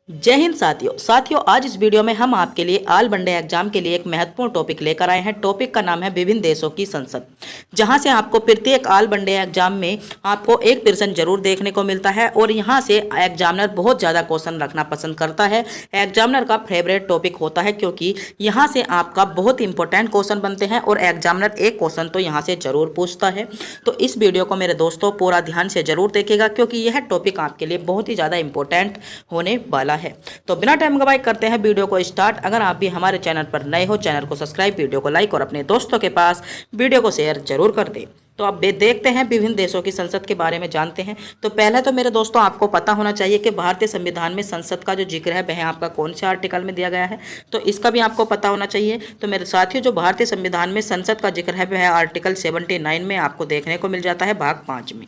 जय हिंद साथियों आज इस वीडियो में हम आपके लिए ऑल वनडे एग्जाम के लिए एक महत्वपूर्ण टॉपिक लेकर आए हैं। टॉपिक का नाम है विभिन्न देशों की संसद। जहां से आपको प्रत्येक ऑल वनडे एग्जाम में आपको एक प्रश्न जरूर देखने को मिलता है और यहां से एग्जामिनर बहुत ज़्यादा क्वेश्चन रखना पसंद करता है। एग्जामिनर का फेवरेट टॉपिक होता है क्योंकि यहाँ से आपका बहुत इंपॉर्टेंट क्वेश्चन बनते हैं और एग्जामिनर एक क्वेश्चन तो यहाँ से जरूर पूछता है। तो इस वीडियो को मेरे दोस्तों पूरा ध्यान से जरूर देखिएगा क्योंकि यह टॉपिक आपके लिए बहुत ही ज़्यादा इंपॉर्टेंट होने वाला है। तो बिना टाइम गवाए करते हैं वीडियो को स्टार्ट। अगर आप भी हमारे चैनल पर नए हो, चैनल को सब्सक्राइब, वीडियो को लाइक और अपने दोस्तों के पास वीडियो को शेयर जरूर कर दें। तो अब देखते हैं विभिन्न देशों की संसद के बारे में जानते हैं। तो पहले तो मेरे दोस्तों आपको पता होना चाहिए कि भारतीय संविधान में संसद का जो जिक्र है वह आपका कौन से आर्टिकल में दिया गया है, तो इसका भी आपको पता होना चाहिए। तो मेरे साथियों जो भारतीय संविधान में संसद का जिक्र है वह आर्टिकल 79 में आपको देखने को मिल जाता है, भाग 5 में।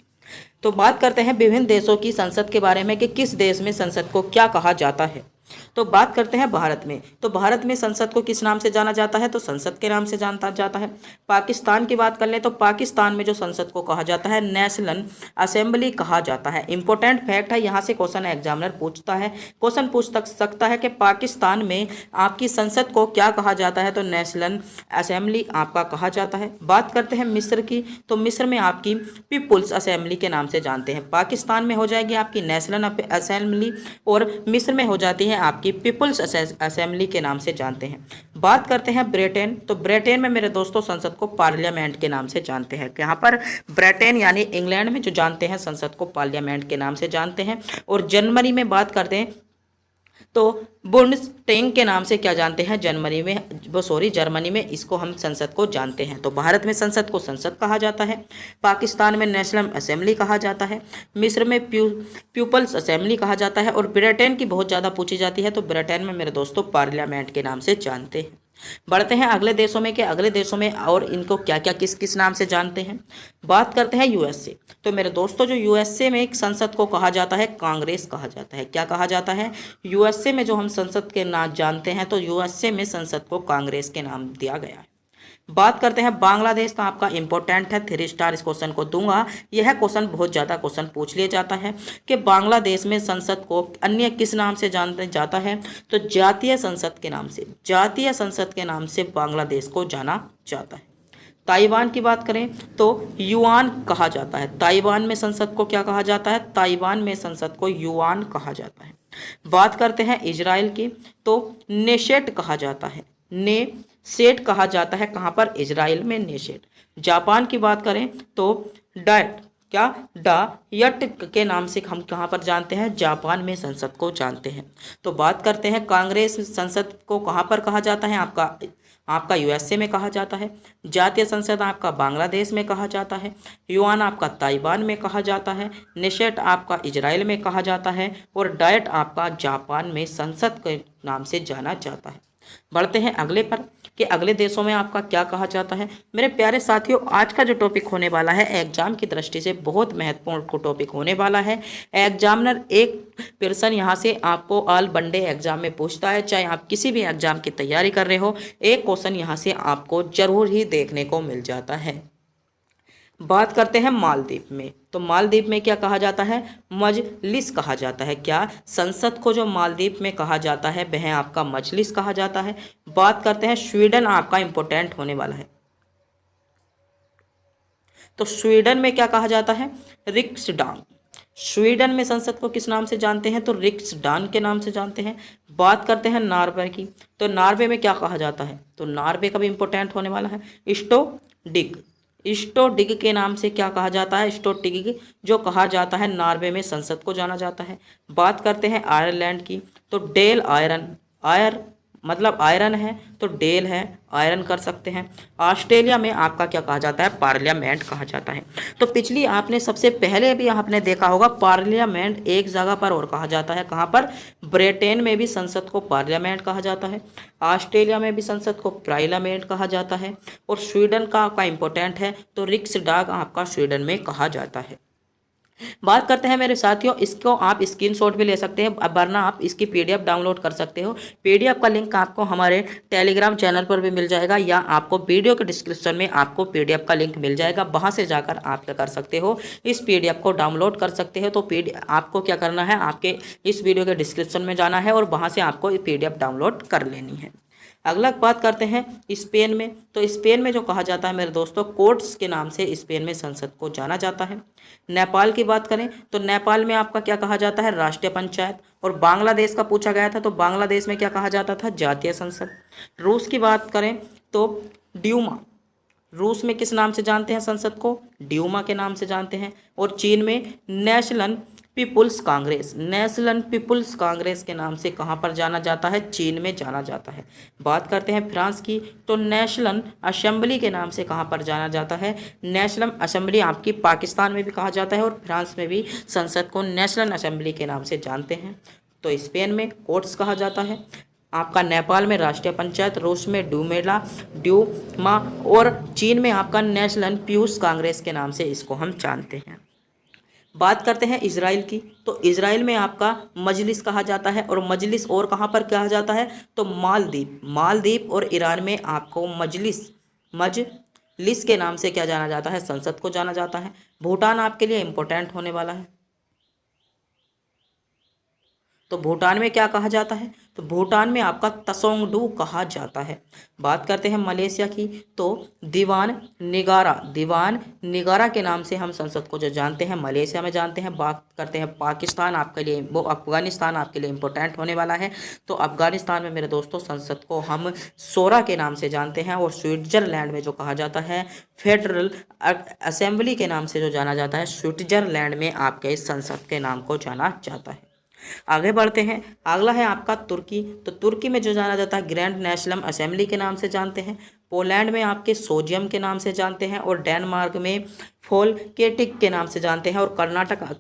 तो बात करते हैं विभिन्न देशों की संसद के बारे में कि किस देश में संसद को क्या कहा जाता है। तो बात करते हैं भारत में। तो भारत में संसद को किस नाम से जाना जाता है, तो संसद के नाम से जाना जाता है। पाकिस्तान की बात कर लें तो पाकिस्तान में जो संसद को कहा जाता है नेशनल असेंबली कहा जाता है। इंपॉर्टेंट फैक्ट है, यहाँ से क्वेश्चन एग्जामिनर पूछता है, क्वेश्चन पूछ सकता है कि पाकिस्तान में आपकी संसद को क्या कहा जाता है, तो नेशनल असेंबली आपका कहा जाता है। बात करते हैं मिस्र की। तो मिस्र में आपकी पीपुल्स असेंबली के नाम से जानते हैं। पाकिस्तान में हो जाएगी आपकी नेशनल असेंबली और मिस्र में हो जाती है आपकी पीपुल्स असेंबली के नाम से जानते हैं। बात करते हैं ब्रिटेन। तो ब्रिटेन में मेरे दोस्तों संसद को पार्लियामेंट के नाम से जानते हैं। यहाँ पर ब्रिटेन यानी इंग्लैंड में जो जानते हैं संसद को पार्लियामेंट के नाम से जानते हैं। और जर्मनी में बात करते हैं तो बुंडस्टैग के नाम से क्या जानते हैं, जर्मनी में इसको हम संसद को जानते हैं। तो भारत में संसद को संसद कहा जाता है, पाकिस्तान में नेशनल असेंबली कहा जाता है, मिस्र में पीपल्स असेंबली कहा जाता है और ब्रिटेन की बहुत ज़्यादा पूछी जाती है तो ब्रिटेन में मेरे दोस्तों पार्लियामेंट के नाम से जानते हैं। बढ़ते हैं अगले देशों में कि अगले देशों में और इनको क्या क्या किस किस नाम से जानते हैं। बात करते हैं यूएसए। तो मेरे दोस्तों जो यूएसए में एक संसद को कहा जाता है कांग्रेस कहा जाता है। क्या कहा जाता है, यूएसए में जो हम संसद के नाम जानते हैं तो यूएसए में संसद को कांग्रेस के नाम दिया गया है। बात करते हैं बांग्लादेश का, आपका इंपॉर्टेंट है, 3 स्टार इस क्वेश्चन को दूंगा। यह क्वेश्चन बहुत ज़्यादा क्वेश्चन पूछ लिया जाता है कि बांग्लादेश में संसद को अन्य किस नाम से जाना जाता है, तो जातीय संसद के नाम से, जातीय संसद के नाम से बांग्लादेश को जाना जाता है। ताइवान की बात करें तो युआन कहा जाता है। ताइवान में संसद को क्या कहा जाता है, ताइवान में संसद को युआन कहा जाता है। बात करते हैं इजराइल की। तो नेशेट कहा जाता है, नेशेट कहा जाता है कहाँ पर, इजराइल में नेशेट। जापान की बात करें तो डायट के नाम से हम कहाँ पर जानते हैं, जापान में संसद को जानते हैं। तो बात करते हैं कांग्रेस संसद को कहाँ पर कहा जाता है, आपका यूएसए में कहा जाता है। जातीय संसद आपका बांग्लादेश में कहा जाता है। युआन आपका ताइवान में कहा जाता है। नेशेट आपका इजराइल में कहा जाता है और डायट आपका जापान में संसद के नाम से जाना जाता है। बढ़ते हैं अगले पर कि अगले देशों में आपका क्या कहा जाता है। मेरे प्यारे साथियों आज का जो टॉपिक होने वाला है एग्जाम की दृष्टि से बहुत महत्वपूर्ण टॉपिक होने वाला है। एग्जामिनर एक प्रश्न यहाँ से आपको ऑल वनडे एग्जाम में पूछता है, चाहे आप किसी भी एग्जाम की तैयारी कर रहे हो, एक क्वेश्चन यहाँ से आपको जरूर ही देखने को मिल जाता है। बात करते हैं मालदीव में। तो मालदीव में क्या कहा जाता है, मजलिस कहा जाता है। क्या, संसद को जो मालदीव में कहा जाता है वह आपका मजलिस कहा जाता है। बात करते हैं स्वीडन, आपका इंपॉर्टेंट होने वाला है। तो स्वीडन में क्या कहा जाता है, रिक्सडाग। स्वीडन में संसद को किस नाम से जानते हैं, तो रिक्सडाग के नाम से जानते हैं। बात करते हैं नॉर्वे की। तो नॉर्वे में क्या कहा जाता है, तो नॉर्वे का भी इंपॉर्टेंट होने वाला है, स्टोडिग के नाम से क्या कहा जाता है, स्टोडिग जो कहा जाता है नॉर्वे में संसद को जाना जाता है। बात करते हैं आयरलैंड की। तो डेल मतलब आयरन है तो डेल है, आयरन कर सकते हैं। ऑस्ट्रेलिया में आपका क्या कहा जाता है, पार्लियामेंट कहा जाता है। तो पिछली आपने सबसे पहले भी आपने देखा होगा पार्लियामेंट एक जगह पर और कहा जाता है, कहाँ पर, ब्रिटेन में भी संसद को पार्लियामेंट कहा जाता है, ऑस्ट्रेलिया में भी संसद को पार्लियामेंट कहा जाता है और स्वीडन का इंपॉर्टेंट है तो रिक्सडाग आपका स्वीडन में कहा जाता है। बात करते हैं मेरे साथियों, इसको आप स्क्रीनशॉट भी ले सकते हैं, वरना आप इसकी पीडीएफ डाउनलोड कर सकते हो। पीडीएफ का लिंक आपको हमारे टेलीग्राम चैनल पर भी मिल जाएगा, या आपको वीडियो के डिस्क्रिप्शन में आपको पीडीएफ का लिंक मिल जाएगा। वहां से जाकर आप क्या कर सकते हो, इस पीडीएफ को डाउनलोड कर सकते हो। तो आपको क्या करना है, आपके इस वीडियो के डिस्क्रिप्शन में जाना है और वहां से आपको पीडीएफ डाउनलोड कर लेनी है। अगला बात करते हैं स्पेन में। तो स्पेन में जो कहा जाता है मेरे दोस्तों, कोर्ट्स के नाम से स्पेन में संसद को जाना जाता है। नेपाल की बात करें तो नेपाल में आपका क्या कहा जाता है, राष्ट्रीय पंचायत। और बांग्लादेश का पूछा गया था, तो बांग्लादेश में क्या कहा जाता था, जातीय संसद। रूस की बात करें तो ड्यूमा, रूस में किस नाम से जानते हैं संसद को, ड्यूमा के नाम से जानते हैं। और चीन में national people's congress, national people's congress के नाम से कहाँ पर जाना जाता है, चीन में जाना जाता है। बात करते हैं फ्रांस की, तो नेशनल असेंबली के नाम से कहाँ पर जाना जाता है, नेशनल असेंबली आपकी पाकिस्तान में भी कहा जाता है और फ्रांस में भी संसद को नेशनल असेंबली के नाम से जानते हैं। तो स्पेन में कोर्ट्स कहा जाता है, आपका नेपाल में राष्ट्रीय पंचायत, रूस में ड्यूमा और चीन में आपका नेशनल पीपुल्स कांग्रेस के नाम से इसको हम जानते हैं। बात करते हैं इजराइल की, तो इजराइल में आपका मजलिस कहा जाता है। और मजलिस और कहाँ पर कहा जाता है, तो मालदीव और ईरान में आपको मजलिस के नाम से क्या जाना जाता है, संसद को जाना जाता है। भूटान आपके लिए इंपॉर्टेंट होने वाला है। तो भूटान में क्या कहा जाता है, तो भूटान में आपका तसोंगडू कहा जाता है। बात करते हैं मलेशिया की, तो दीवान निगारा के नाम से हम संसद को जो जानते हैं मलेशिया में जानते हैं। बात करते हैं पाकिस्तान, आपके लिए वो अफगानिस्तान आपके लिए इंपॉर्टेंट होने वाला है। तो अफगानिस्तान में मेरे दोस्तों संसद को हम सोरा के नाम से जानते हैं। और स्विट्जरलैंड में जो कहा जाता है फेडरल असेंबली के नाम से जो जाना जाता है, स्विट्जरलैंड में आपके इस संसद के नाम को जाना जाता है। आगे बढ़ते हैं, अगला है आपका तुर्की। तो तुर्की में जो जाना जाता है ग्रैंड नेशनल असेंबली के नाम से जानते हैं। पोलैंड में आपके सोजियम के नाम से जानते हैं। और डेनमार्क में फोल्केटिक के नाम से जानते हैं। और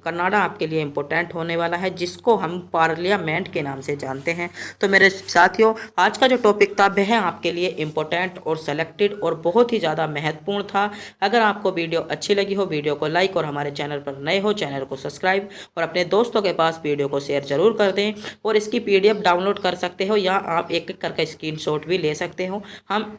कनाडा आपके लिए इंपॉर्टेंट होने वाला है, जिसको हम पार्लियामेंट के नाम से जानते हैं। तो मेरे साथियों, आज का जो टॉपिक था वह आपके लिए इंपॉर्टेंट और सेलेक्टेड और बहुत ही ज़्यादा महत्वपूर्ण था। अगर आपको वीडियो अच्छी लगी हो, वीडियो को लाइक और हमारे चैनल पर नए हो चैनल को सब्सक्राइब और अपने दोस्तों के पास वीडियो को शेयर जरूर कर दें। और इसकी पीडीएफ डाउनलोड कर सकते हो, या आप एक एक करके स्क्रीनशॉट भी ले सकते हो। आप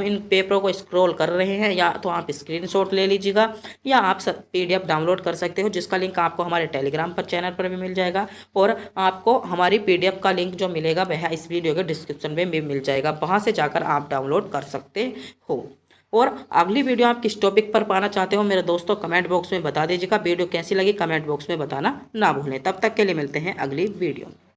इन पेपरों को स्क्रॉल कर रहे हैं, या तो आप स्क्रीनशॉट ले लीजिएगा, या आप पीडीएफ डाउनलोड कर सकते हो, जिसका लिंक आपको हमारे टेलीग्राम पर चैनल पर भी मिल जाएगा। और आपको हमारी पीडीएफ का लिंक जो मिलेगा वह इस वीडियो के डिस्क्रिप्शन में भी मिल जाएगा, वहां से जाकर आप डाउनलोड कर सकते हो। और अगली वीडियो आप किस टॉपिक पर पाना चाहते हो मेरे दोस्तों, कमेंट बॉक्स में बता दीजिएगा। वीडियो कैसी लगी कमेंट बॉक्स में बताना ना भूलें। तब तक के लिए मिलते हैं अगली वीडियो में।